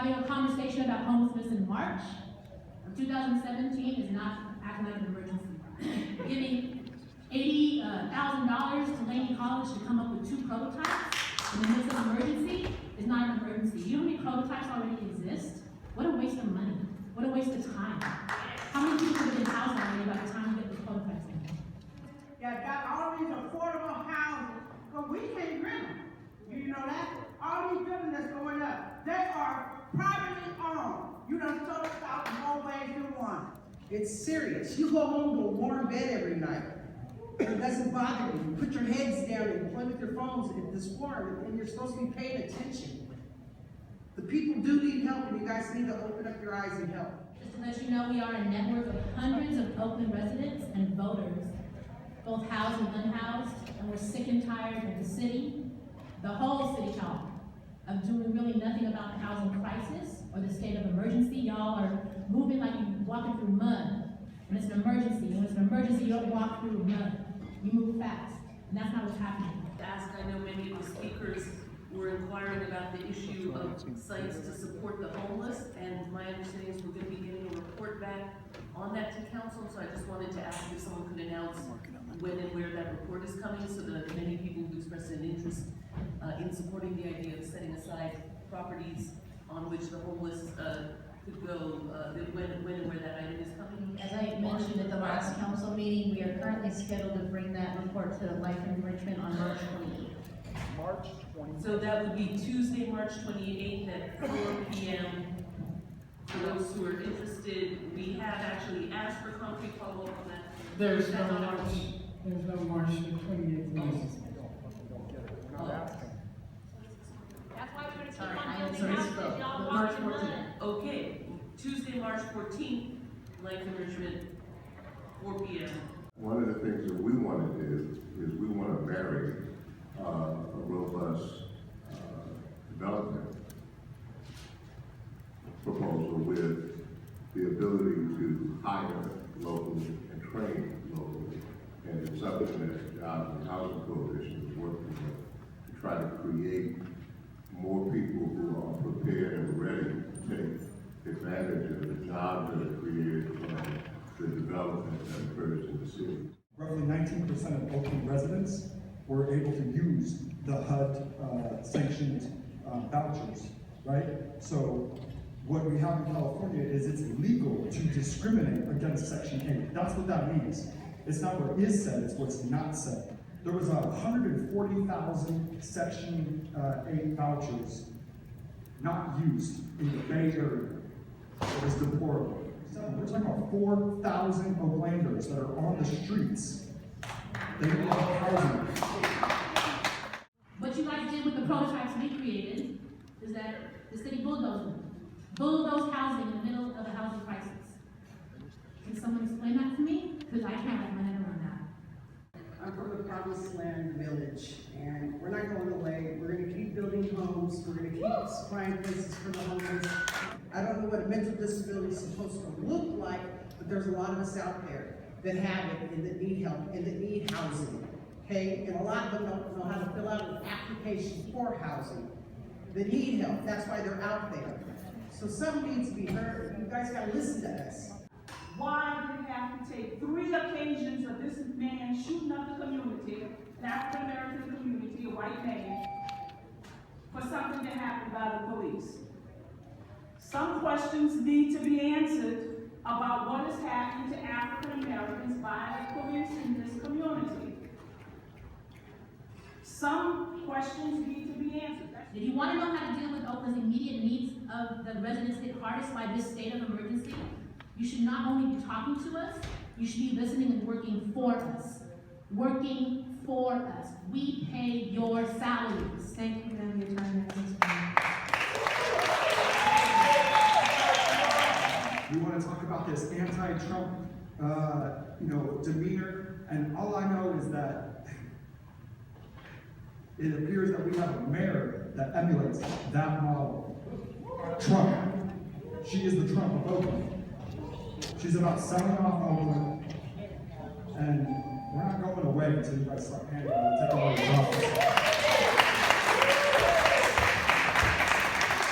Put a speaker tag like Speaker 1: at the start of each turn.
Speaker 1: having a conversation about homelessness in March of 2017 is not acting like an emergency. Giving $80,000 to Laney College to come up with 2 prototypes in the midst of an emergency is not an emergency. You know how many prototypes already exist? What a waste of money. What a waste of time. How many people have been housed already by the time we get those prototypes in?
Speaker 2: Yeah, got all these affordable houses, but we can't rent them. You know that? All these buildings that's going up, they are privately owned. You done sold us out in more ways than one.
Speaker 3: It's serious. You go home to a warm bed every night. It doesn't bother you. You put your heads down and play with your phones at this warm, and you're supposed to be paying attention. The people do need help, and you guys need to open up your eyes and help.
Speaker 1: Just to let you know, we are a network of hundreds of Oakland residents and voters, both housed and unhoused, and we're sick and tired of the city, the whole city hall, of doing really nothing about the housing crisis or the state of emergency. Y'all are moving like you're walking through mud. When it's an emergency, you don't walk through mud. You move fast, and that's not what's happening.
Speaker 4: I know many of the speakers were inquiring about the issue of sites to support the homeless, and my understanding is we're going to be getting a report back on that to council, so I just wanted to ask if someone could announce when and where that report is coming, so that many people who expressed an interest in supporting the idea of setting aside properties on which the homeless could go, when and where that item is coming.
Speaker 5: As I mentioned at the last council meeting, we are currently scheduled to bring that report to Life and Enrichment on March 28th.
Speaker 6: March 28th.
Speaker 4: So that would be Tuesday, March 28th at 4 p.m. For those who are interested, we have actually asked for concrete follow-up on that.
Speaker 7: There's no March the 28th meeting.
Speaker 1: That's why we're gonna keep
Speaker 5: Sorry,
Speaker 1: on
Speaker 5: I
Speaker 1: building
Speaker 5: am
Speaker 1: houses,
Speaker 5: sorry,
Speaker 1: y'all
Speaker 5: the
Speaker 1: walk in
Speaker 5: March
Speaker 1: mud.
Speaker 5: 14th.
Speaker 4: Okay, Tuesday, March 14th, Life Enrichment, 4 p.m.
Speaker 8: One of the things that we want to do is we want to marry a robust development proposal with the ability to hire locally and train locally. And it's something that the Housing Coalition is working with to try to create more people who are prepared and ready to take advantage of the jobs that are created from the development that occurs in the city.
Speaker 6: Roughly 19% of Oakland residents were able to use the HUD sanctioned vouchers, right? So what we have in California is it's illegal to discriminate against Section 8. That's what that means. It's not what is said, it's what's not said. There was 140,000 Section 8 vouchers not used in the Bay Area. It was deplorable. We're talking about 4,000 Oaklanders that are on the streets. They need housing.
Speaker 1: What you guys did with the prototypes we created is that the city bulldozed housing in the middle of a housing crisis. Can someone explain that to me? Because I can't wrap my head around that.
Speaker 3: I'm from the Promised Land Village, and we're not going away. We're gonna keep building homes. We're gonna keep supplying places for the homeless. I don't know what a mental disability is supposed to look like, but there's a lot of us out there that have it and that need help and that need housing, okay? And a lot of them don't know how to fill out an application for housing. They need help, that's why they're out there. So something needs to be heard. You guys gotta listen to us.
Speaker 2: Why did it have to take 3 occasions of this man shooting up the community, an African-American community, a white man, for something to happen by the police? Some questions need to be answered about what is happening to African Americans by the police in this community. Some questions need to be answered.
Speaker 1: If you want to know how to deal with Oakland's immediate needs of the residents hit hardest by this state of emergency, you should not only be talking to us, you should be listening and working for us. Working for us. We pay your salaries. Thank you, Madam Attorney.
Speaker 6: We want to talk about this anti-Trump, demeanor, and all I know is that it appears that we have a mayor that emulates that model. Trump. She is the Trump of Oakland. She's about selling off Oakland, and we're not going away until you guys start handing over, take all your jobs.